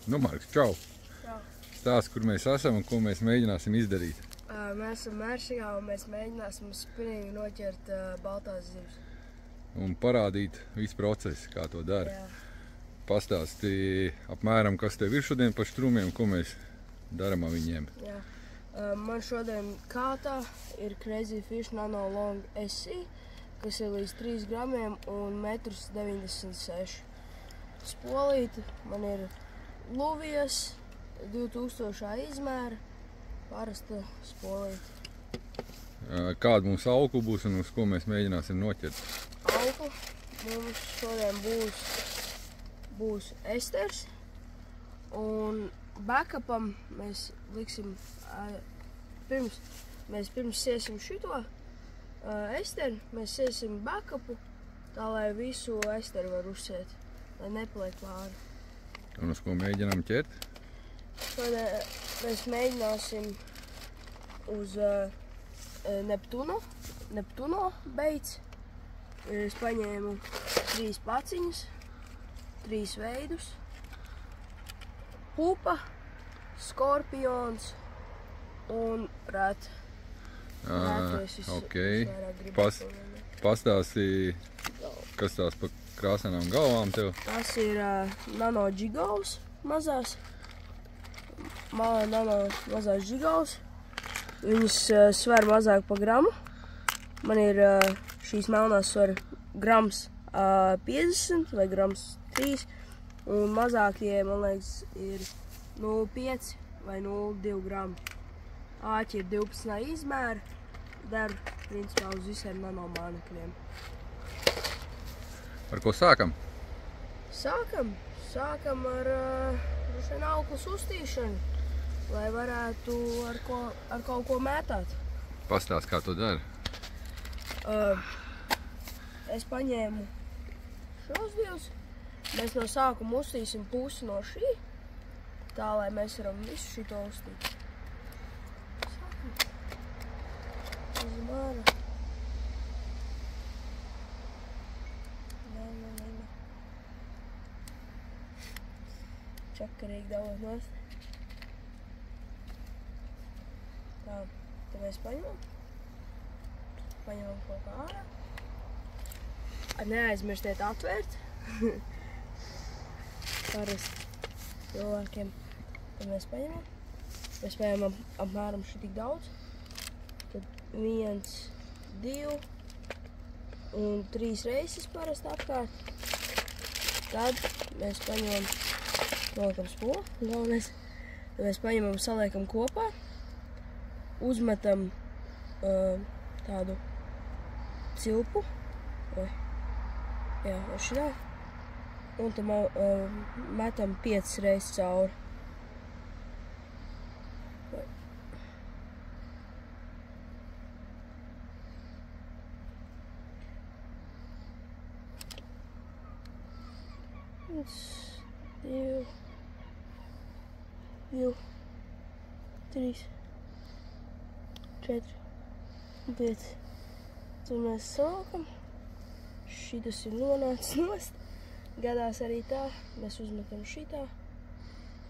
Nu, Marks, čau! Čau. Stāsti, kur mēs esam un ko mēs mēģināsim izdarīt. Mēs esam Mēršigā un mēs mēģināsim spinnīgi noķert baltās zivis. Un parādīt visu procesu, kā to dara. Jā. Pastāsti apmēram, kas tev ir šodien par štrumiem, ko mēs darām ar viņiem. Jā. Man šodien kātā ir Crazy Fish Nano Long SC, kas ir līdz 3 gramiem un 1,96 m. Spolīti man ir Luvijas 2000 izmēra, parasta spolīti. Kāda mums auku būs un uz ko mēs mēģināsim noķert? Auku mums šodien būs esters, un backupam mēs liksim, pirms siesim šito esteru, mēs siesim backupu, tā lai visu esteru var uzsēt, lai nepaliek pāri. Un uz ko mēģinām ķert? Šodien mēs mēģināsim uz Neptuno beidz. Es paņēmu 3 paciņas, 3 veidus. Pupa, skorpions un rata. Ok. Pastāstīji, kas tās pa krāsainām galvām tev? Tas ir nano džigauls mazās. Mazās džigauls. Viņas sver mazāk pa gramu. Man ir šīs melnās sver grams 50 vai grams 3. Un mazākie, man liekas, ir 0,5 vai 0,2 gramu. Āķi ir 12 izmēra. Der principā uz visiem nanomānekļiem. Ar ko sākam? Sākam ar auklas uztīšanu, lai varētu ar kaut ko mētāt. Pastāsti, kā to dara? Es paņēmu šos divus. Mēs no sākuma uztīsim pusi no šī, tā lai mēs varam visu šito uztīt. Sākam. Uzmāra. Čakarīgi daudz nost. Tā, tad mēs paņemam kaut kā ārā. Neaizmirstiet atvērt. Parasti cilvēkiem. Tad mēs paņemam. Mēs paņemam apmēram šitik daudz. Tad 1, 2 un 3 reizes parasti apkārt. Tad mēs paņemam, nolikam spolu, galvenais. Tad mēs paņemam, saliekam kopā. Uzmetam tādu cilpu. Jā, šitā. Un tad metam 5 reizes cauri. Viens, 2, 3, 4, 5. Tad mēs savalkam. Šitas ir nonācis nost. Gadās arī tā. Mēs uzmetam šitā.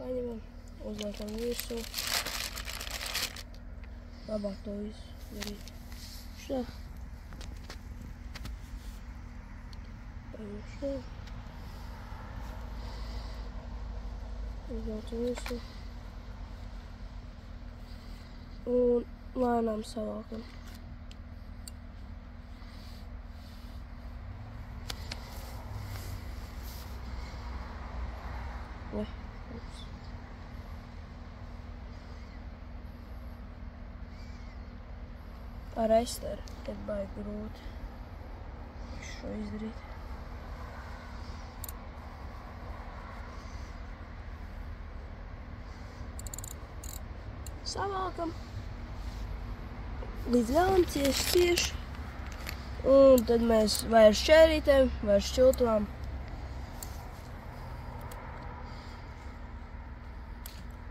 Paņemam, uzliekam virsū. Labāk to visu darīt. Šitā. Paņemam šitā. Uzliekam virsū. Un lēnām savalkam. Ar esteru ir baigi grūti šo izdarīt. Savalkam līdz galam cieši. Un tad mēs vai ar šķērītēm, vai ar šķiltavām.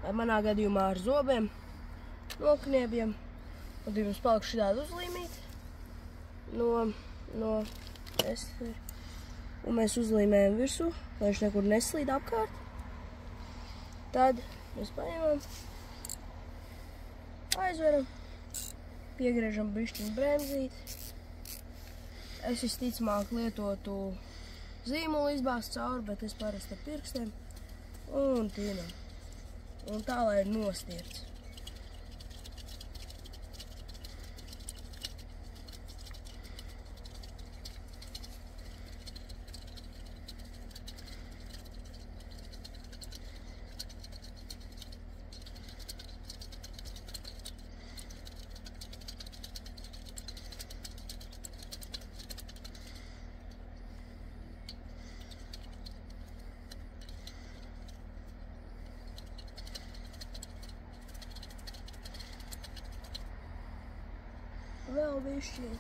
Vai manā gadījumā ar zobiem nokniebjam. Un tad jums palika šitāda uzlīmīta no esteru. Un mēs uzlīmējam virsū, lai viņš nekur neslīd apkārt. Tad mēs paņemam, aizveram, piegriežam bišķiņu bremzīti. Es visticamāk lietotu zīmolu izbāzt cauri, bet es parasti ar pirkstiem un tinam. Un tā, lai ir nostierts. Vēl bišķiņ.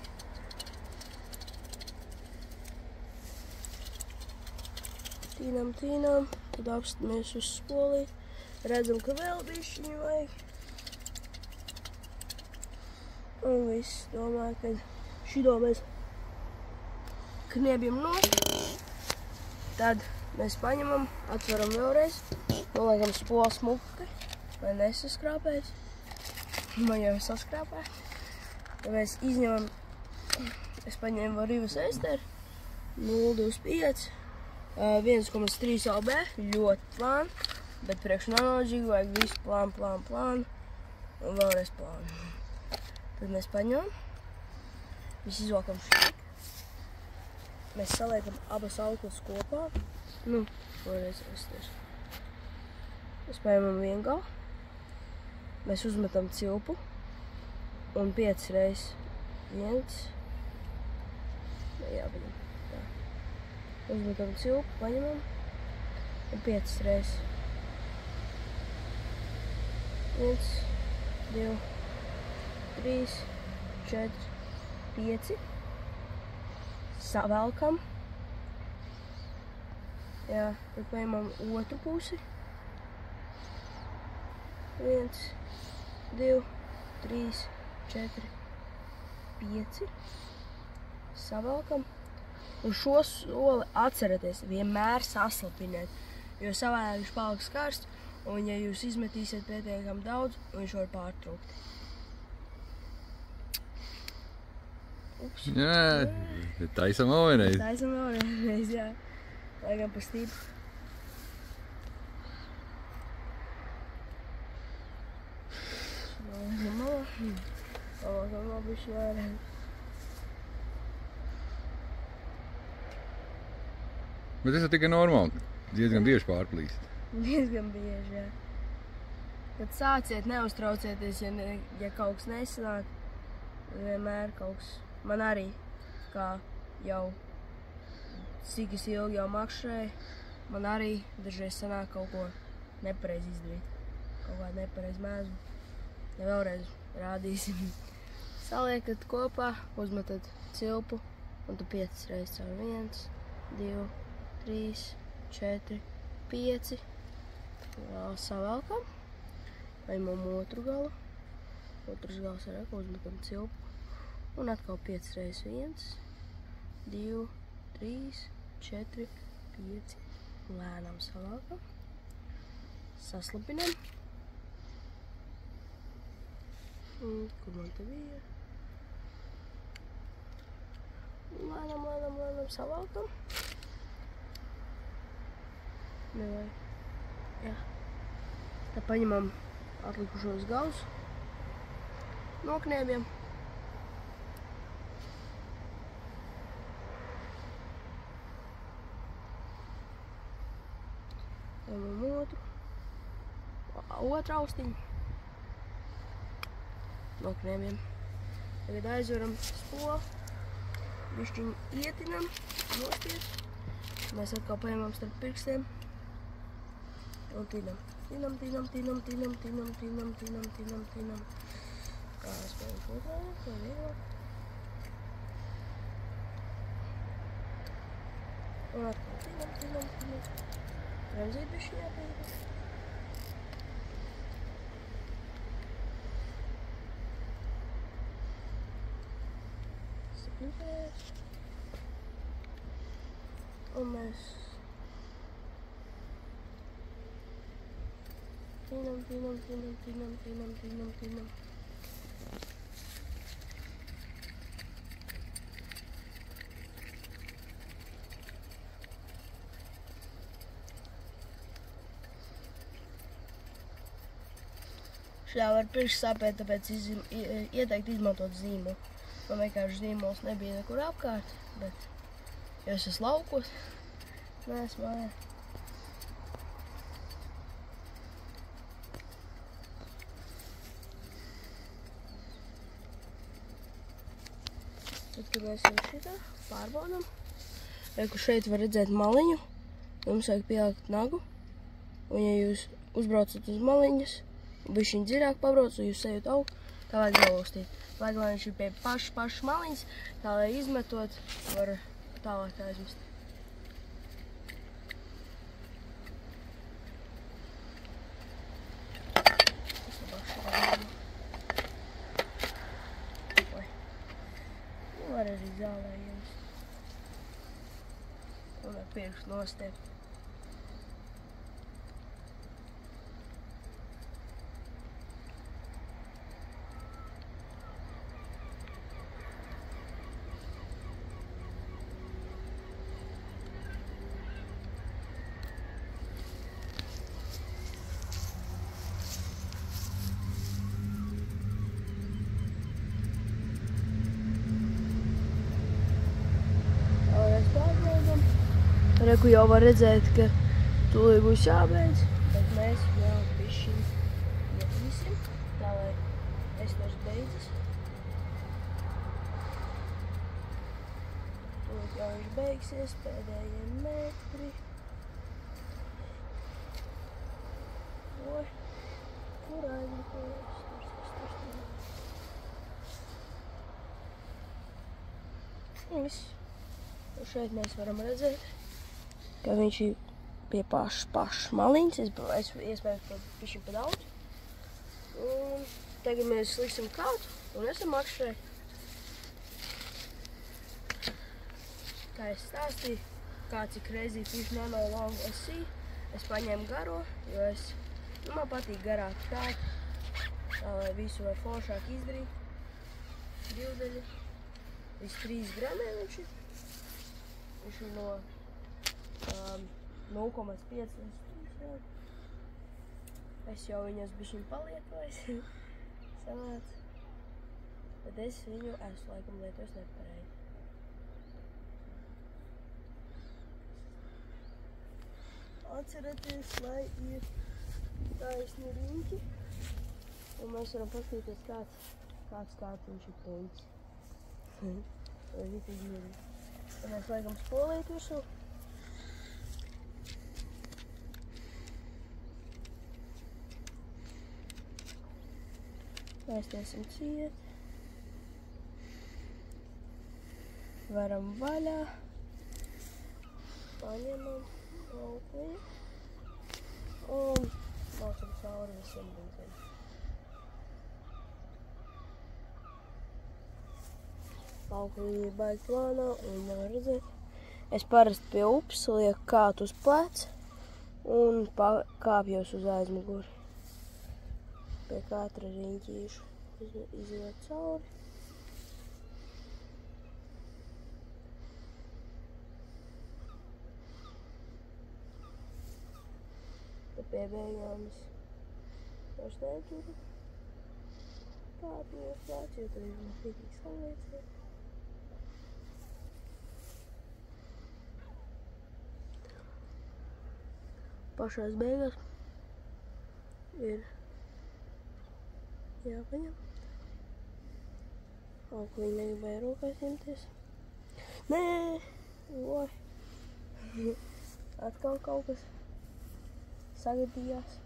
Tīnam, tad apstamies uz spolī. Redzam, ka vēl bišķiņu vajag. Un viss, domāju, ka šito mēs kniebjam nost. Tad mēs paņemam, atveram vēlreiz, noliekam spolu smuki, lai nesaskrāpēs. Man jau saskrāpē. Ja mēs izņemam, es paņēmu Rivas Ester 0,25, 1,3 LB, ļoti plāni, bet priekš analoģiju vajag visu plānu un vēlreiz plānu. Tad mēs paņemam, visu izvalkam šeit. Mēs saliekam abas auklas kopā, vēlreiz Ester. Mēs paņemam viengalu, mēs uzmetam cilpu. Un 5 reizes 1. Jāpaņem. Tā. Uzmetam cilpu, paņemam. Un 5 reizes. 1, 2, 3, 4, 5. Savelkam. Jā, tad paņemam otru pusi. 1, 2, 3, 4, 5, savalkam, un šo soli atcerieties, vienmēr saslapiniet, jo savādāk viņš paliks karsts, un ja jūs izmetīsiet pietiekami daudz, viņš var pārtrūkt. Ups. Jā, taisam vēlreiz. Taisam vēlreiz, jā. Laikam pa stīpu. Vēl bišķi vairāk. Bet tas ir tikai normāli. Diezgan bieži pārplīst. Diezgan bieži, jā. Kad sāciet, neuztraucieties, ja kaut kas nesanāk. Vienmēr kaut kas. Man arī, kā jau cik es ilgi jau makšēju, man arī dažreiz sanāk kaut ko nepareizi izdarīt. Kaut kādu nepareizi mēzu. Ja vēlreiz rādīsim. Saliekat kopā, uzmetat cilpu un tu 5 reizes caur 1, 2, 3, 4, 5. Vēl savelkam. Paņemam otru galu. Otrs gals arī uzmetam cilpu. Un atkal 5 reizes 1, 2, 3, 4, 5. Lēnām savelkam. Saslapinam. Kur man te bija? Lēnām savalkam. Nevajag. Jā. Tad paņemam atlikušos galus. Nokniebjam. Paņemam otru austiņu. Nokniebjam. Tagad aizveram spolu. Bišķiņu ietinam, nosties. Mēs atkal paņemam starp pirkstiem. Un tinam. Tinam. Kā es paņemšu otrā, vai vieglāk. Un atkal tinam. Bremzīt bišķi jāpieņem. Un mēs Tinam. Šajā var priekšsāpēt, tāpēc ieteikt izmantot zīmolu. Man vienkārši zīmols nebija nekur apkārt, bet ja es esmu laukos, neesmu mājā. Tad, kad mēs jau šitā pārbaudam, reku šeit var redzēt maliņu, jums vajag pielikt nagu, un ja jūs uzbraucat uz maliņas, bišķiņ dziļāk pabrauc, un jūs ejat augstu, tā vajag nolūstīt. Vajag, lai viņš ir pie pašas maliņas, tā lai izmetot, var tālāk aizmest. Var arī zālējums. Un ar pirkstu nostiept. Reku jau var redzēt, ka tūlīt būs jābeidz, bet mēs vēl bišķiņ ietīsim, tā lai esters beidzas. Tūlīt jau viņš beigsies, pēdējie metri. Oi, kur aizlikojas? Viss. Un šeit mēs varam redzēt, ka viņš ir pie pašas maliņas, es iespējams pišķi pa daudz. Un tagad mēs liksim kātu un esam akšai. Kā es stāstīju, kāds ir Crazy Fish Nano Long SC, es paņēmu garo, jo man patīk garāk kātu, tā lai visu var foršāk izdarīt. Divdaļi, viss 3 gramiem viņš ir. Viņš ir no 0,5 līdz 3. Es jau viņus bišķiņ palietojis. Sanāc. Bet es viņu esmu laikam lietojis nepareizi. Atcerieties, lai ir taisni riņķi. Un mēs varam paskatīties, kāds viņš ir teicis. Un mēs liekam spolīt visu. Mēs tiesim ciet. Varam vaļā. Paņemam aukliņu. Un mācam cauri visiem līdziem. Aukliņi ir baigi plānā un nevar redzēt. Es parasti pie upes lieku kātu uz pleca un kāpjos uz aizmuguri. Pie katra riņķīšu iziet cauri. Te pie beigām es vairs neturu kāpju uz pleca, jo tur ir netīkīgi salvēciet. Pašās beigās ir jāpaņem. Aukliņi negribēja rokās ņemties. Nē! Oi! Atkal kaut kas sagadījās.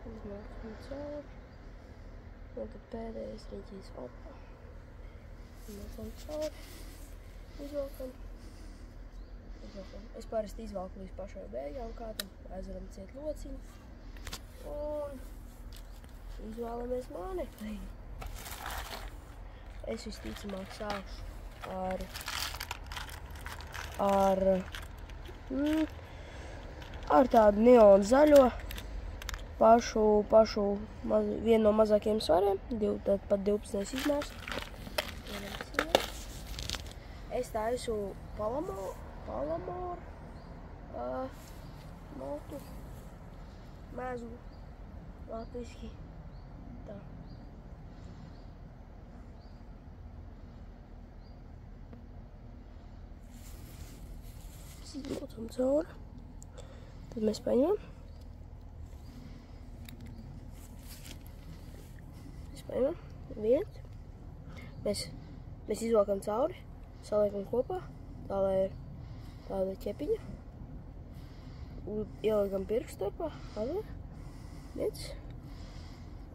Izmāksim cauri. Un tad pēdējais riņķīs opā. Mēs cauri. Uzvalkam. Es parasti izvalku līdz pašai beigām kādam, aizveram ciet lociņu un izvēlamies mānekli. Es visticamāk sākšu ar ar tādu neonu zaļo, vienu no mazākiem svariem, tad pat 12 izmērs. Es taisu palamoru motu, mēzlu, latviski. Tā. Izmotam cauri. Tad mēs paņemam. Viens. Mēs izvelkam cauri, saliekam kopā, tā lai ir tāda ķepiņa. Ieliekam pirkstu starpā, atver. Viens.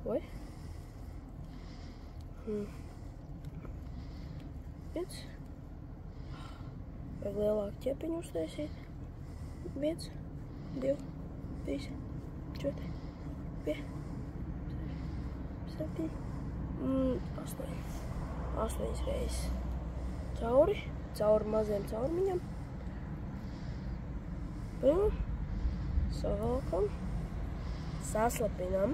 Vai? Viens. Vajag lielāku ķepiņu uztaisīt. 1, 2, 3, 4, 5, 7, 8. 8 reizes. Cauri maziem caurumiņam. Paņemam. Savalkam. Saslapinam.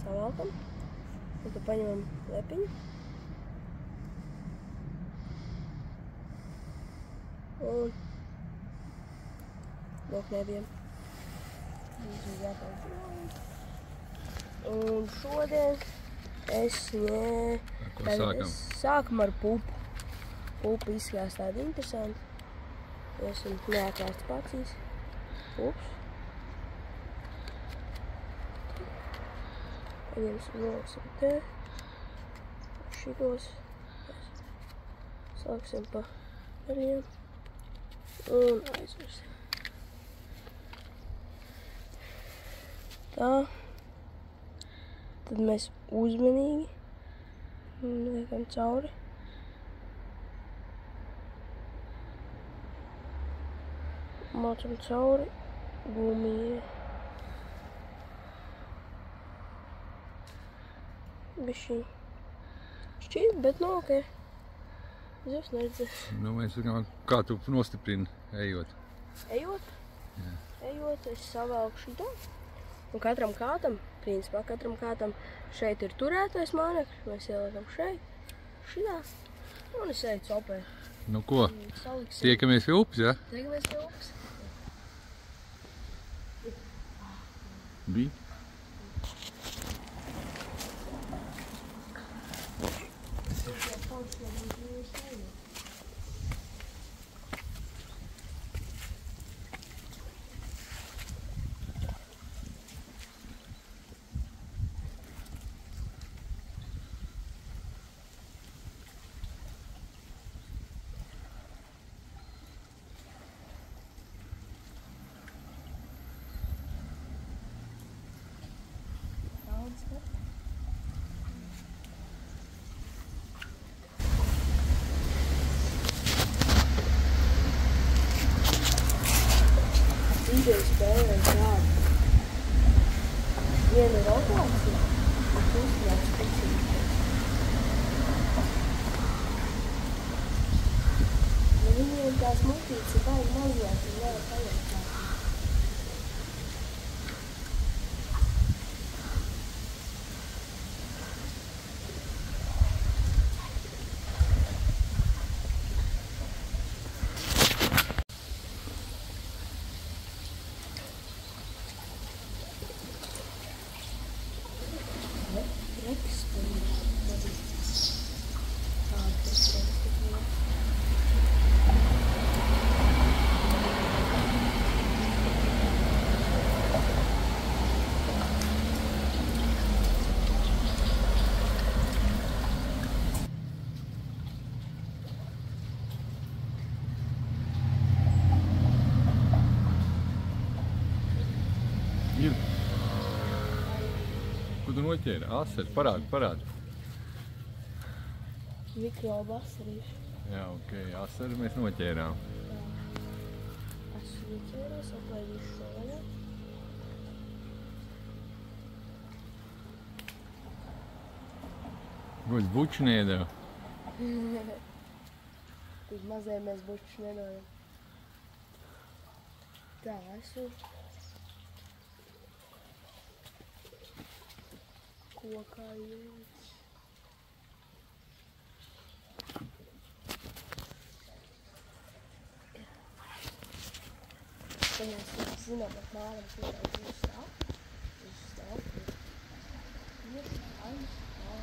Savalkam. Un tad paņemam lepiņu. Un noknēbjam. Un šodien sākam ar pupu. Pupa izskatās tāda interesanta. Esam neatklāts pacīs. Pups. Paņemsim noliksim te. Šitos. Sāksim pa gariem. Un aizversim. Tā. Tad mēs uzmanīgi liekam cauri. Mācam cauri gumiju. Bišķiņ šķīt, bet nu ok. Zivs neredzēs. Nu, mēs zinām, kā tu nostiprini ejot. Ejot? Jā. Ejot, es savelku šitā. Un katram kātam, principā katram kātam šeit ir turētais māneklis. Mēs ieliekam šeit, šitā. Un es eju copē. Nu ko? Tiekamies pie upes, ja? Tiekamies pie upes. Bija? Video spēlē tādu. Viena rotācija, un pusdien specifiski. Viņiem tās mutītes ir baigi mazliet, un nevar paliekt tā. Ir. Ko tu noķēri? Aseri, parādi. Mikroba aserīši. Jā, ok, aseri mēs noķērām. Es noķēros, aplaidīšu šo vaļā. Gods buču nēdeva. Tik mazie mēs bučus nedodam. Tā, esmu. Kokā jūtas. Ja mēs zinām, ka māram tikai uz stāv. Uz stāv. Ir aiz stāv.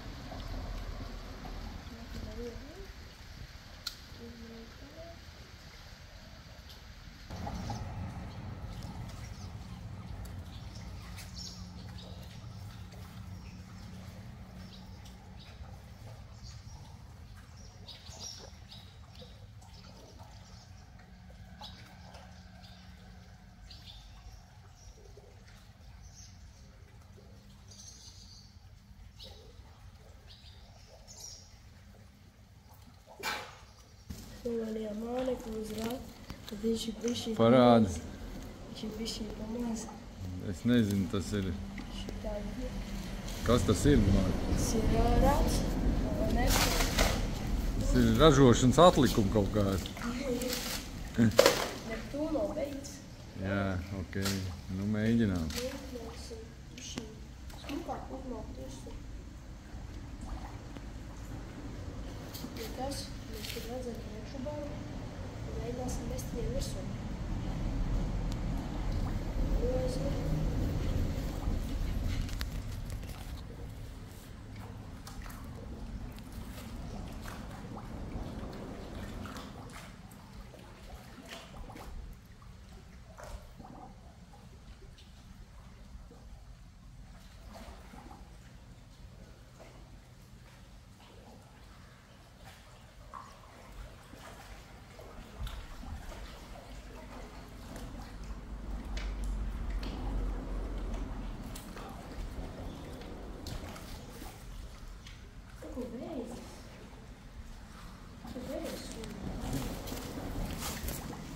Nomanījām Māniku uzrāt, tad viņš ir bišķi Parādi. Viņš ir bišķi pamaz. Es nezinu, tas ir. Šitā ir. Kas tas ir, Māri? Tas ir rāds. Tas ir ražošanas atlikumi kaut kādi. Neptūno beidz. Jā, ok. Nu mēģinām. Mēģināsim bišķi smukāk uzmaukt visu. Ja kas, mēs tur redzam priekšubaru un mēģināsim mest viņiem virsū. Grozi.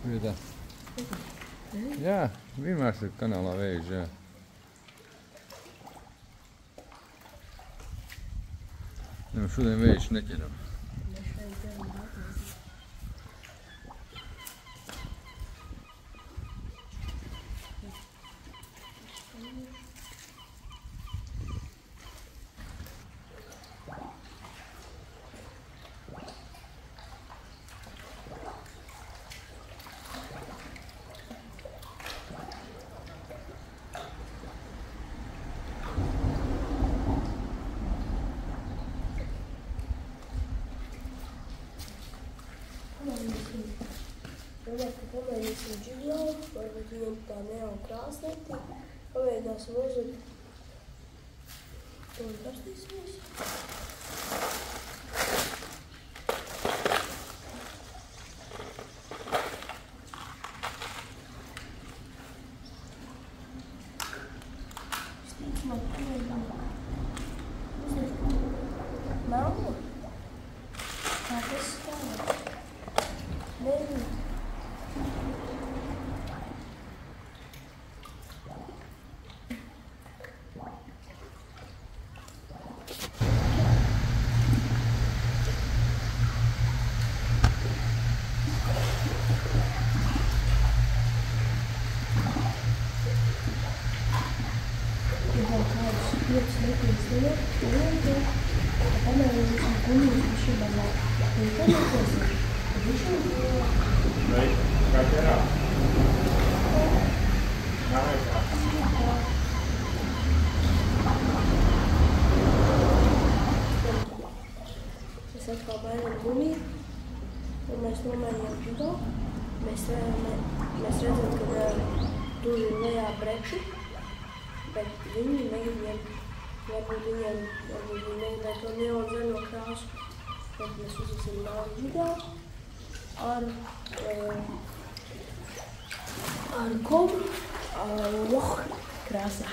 Vietā. Jā, vienmēr ir kanālā vējš, jā. Nu, šodien vējš neķeram. Pamēģināsim džiglau, varbūt viņam tā nejauna krāsnētī. Pamēģināsim uzlikt. Un karstīsimies. Stīcamāk pamēģinām uzlikt melnu. Kā tas stāv? Nezinu. Vēl kādus 5 metrus liek, pamēģināsim gumijas bišķi mazāk. Un tad meklēsim, tad bišķi liek. Vai, kā ķerā? Nākā. Es atkal mainām gumiju, un mēs nomainījām judo. Mēs redzam, ka tur ir lejā brekši, bet viņi negrib, varbūt viņi negribēja to neonu zaļo krāsu. Tad mēs uzliksim māju judo ar kobru, krāsā.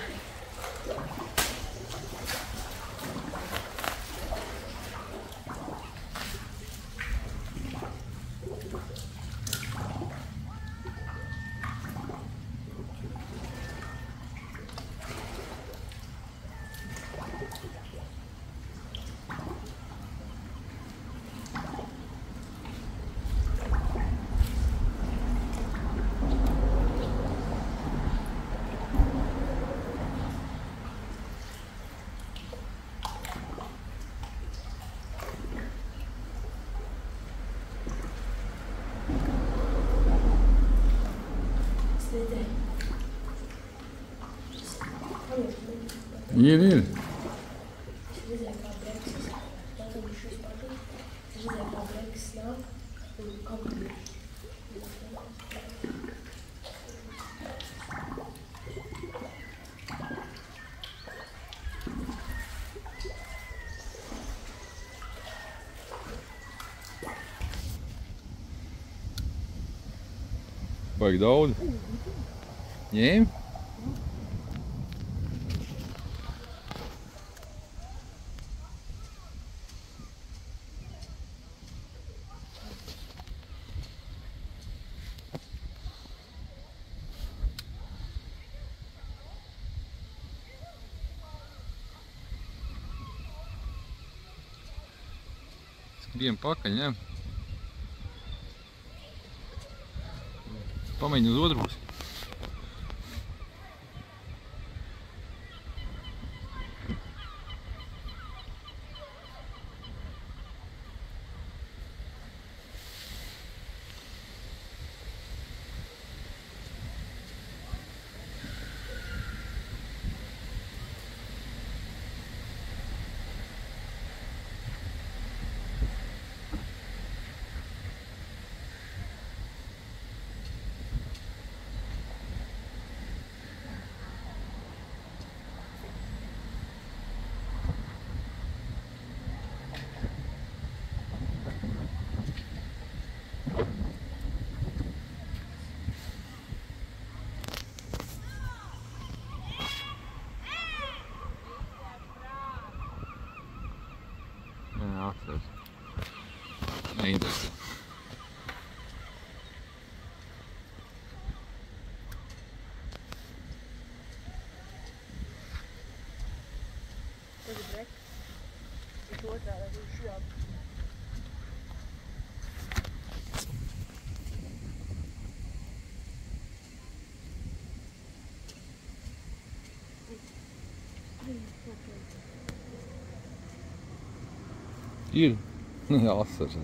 Ir. Baigi daudz. Ņēmi? Skrien pakaļ, ņem. Pamēģini uz otru pusi. Jā, atceros. Neinteresē. Tas ir brek. Tas otrā, lai būs šob. Ir. Jā, asaras.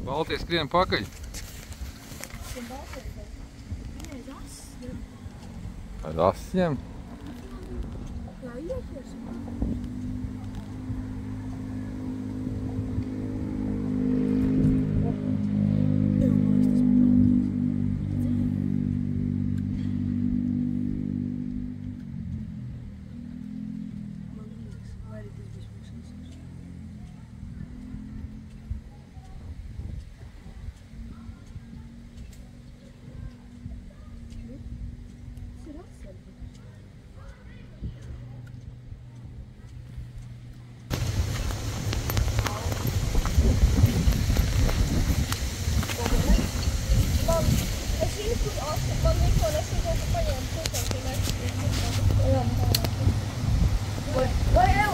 Baltie skrien pakaļ. Ar asiem? Jā, iekļaus. Man neko nesaprotu paņēmu putām, ka mēs vai jau?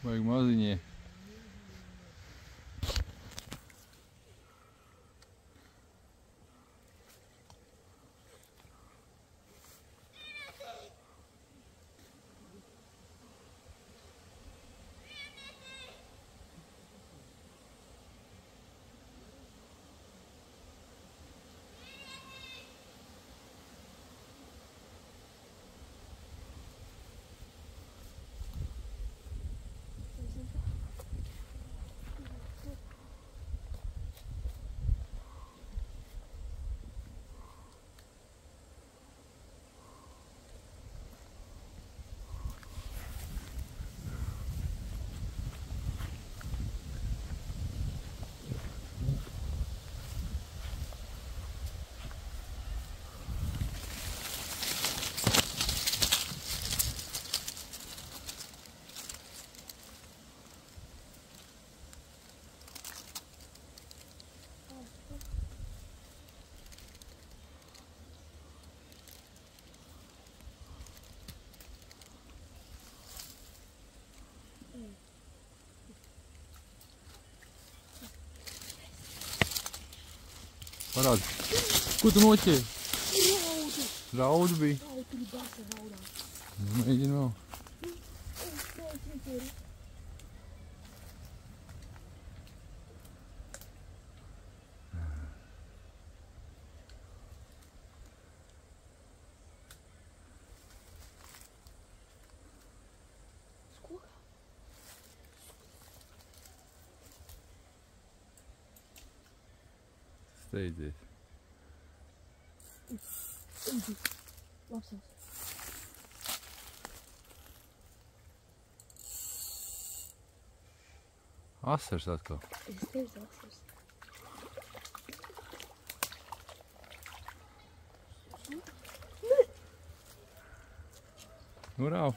Vajag maziņie. Parādi. Ko tu noķēri? Raudu bija. Mēģini vēl. Steidzies. Asars atkal. Es teicu asars. Nu rauj.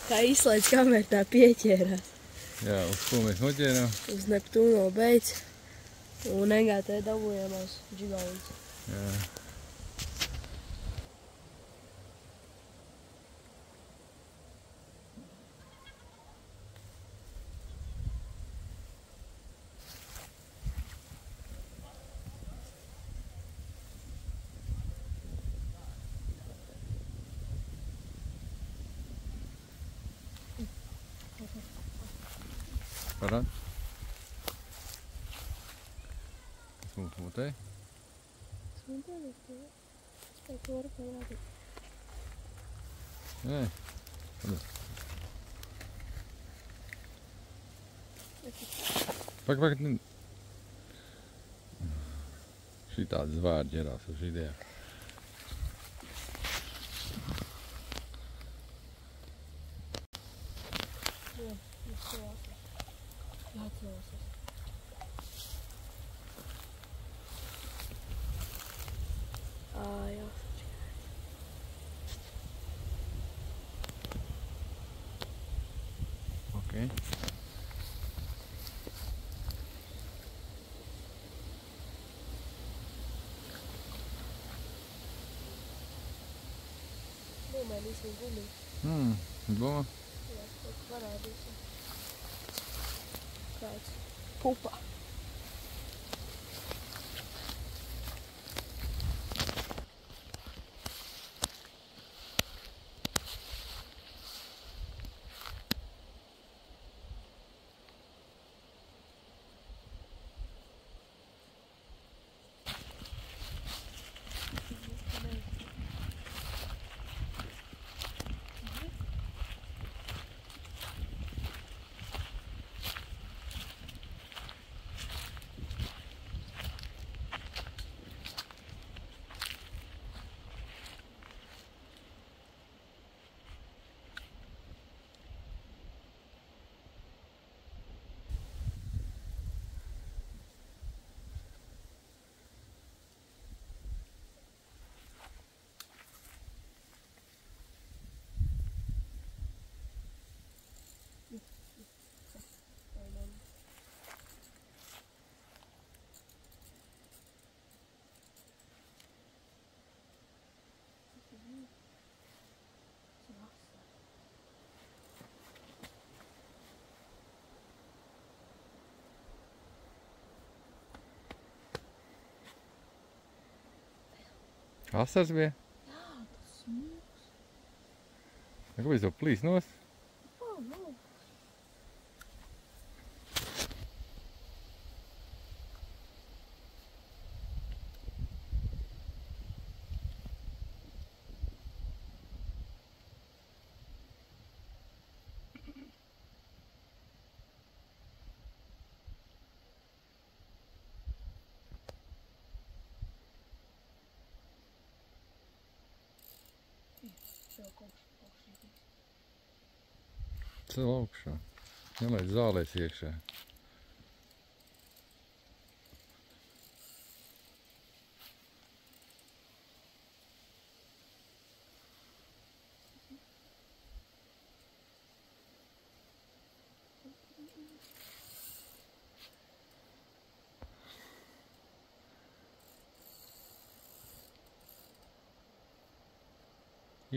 Tā izslēdz, kamēr tā pieķērās. Jā, uz ko mēs noķērām? Uz Neptūno beidz un NGT dabūjamās džigauns. Jā. Parādi. Kas mums mutē? Nē. Pak. Šī tāda zvēra ģerās uz šī idejā. Okay. Nomainīsim gumiju. Domā? Jā, tad parādīsim. Kāds pupa. Asars bija? Jā, tas smūgs. Kāpēc to plīs nost? Nu. Cel augšā. Nelaid zālēs iekšā.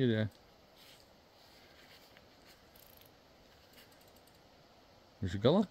Ir, jā. Viņš ir galā?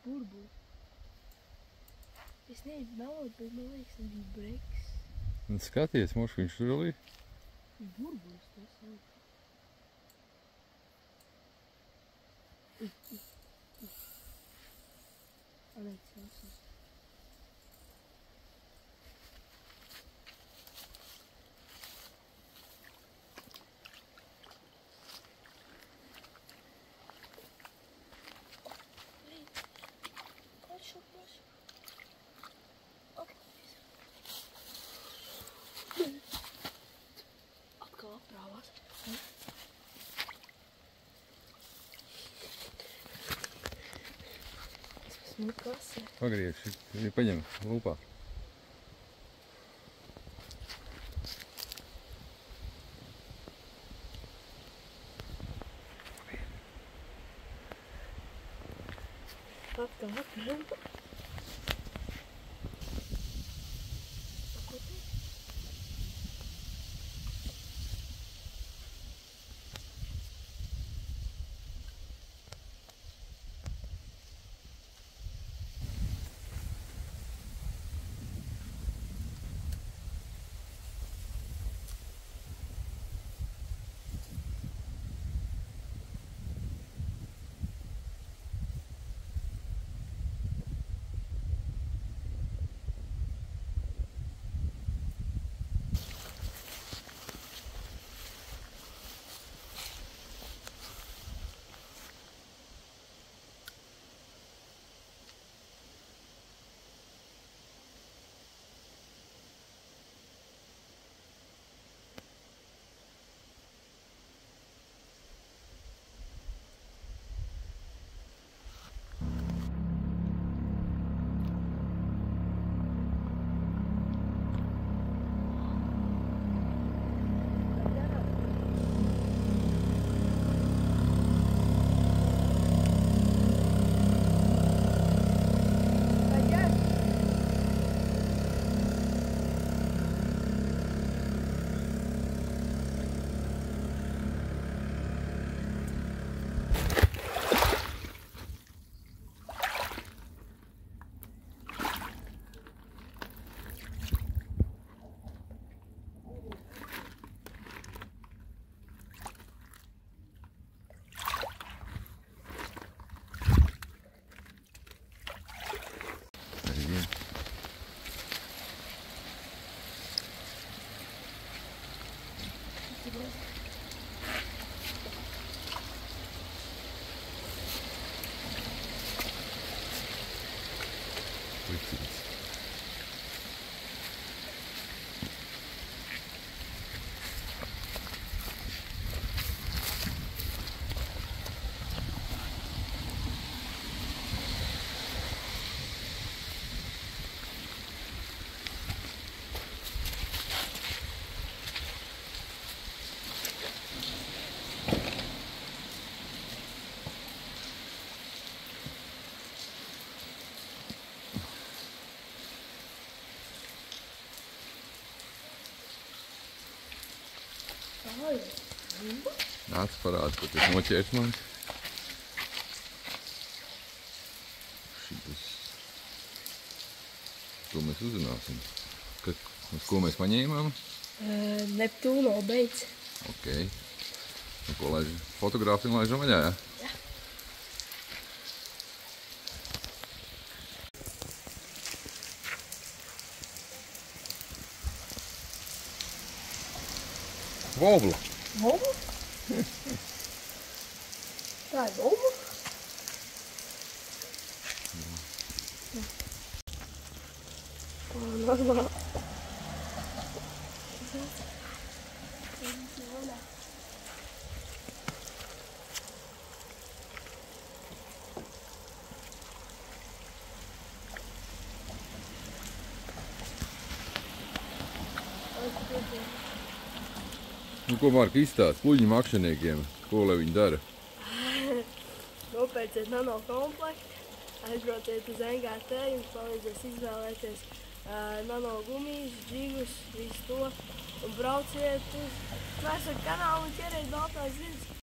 Burbuļi. Es neesmu melot, bet man liekas, tas bija breks. Un skaties, moš, viņš tur vēl ir. Burbuļs tas ir. Alexis. Atkal aprāvās. Tas mums klasē. Pagriež, paņem lupā. Atkal aprāvās. Nāc parādi, ko tas noķērs man. Šitas. Ko mēs uzrunāsim? Uz ko mēs paņēmām? Neptūno beidz. Ok. Nu, ko laiž? Fotogrāfiju laižam vaļā, jā? Jā. Vobla. Vobla? Tā ir vobla? Normāli. Nu, ko Marka izstāst pluģņu makšķerniekiem? Ko lai viņi dara? Nopērciet nano komplektu, aizbrauciet uz NGT, jums palīdzēs izvēlēties nano gumijas, džigus, visu to. Un brauciet uz Tvērsaka kanālu un ķeriet baltās zivis.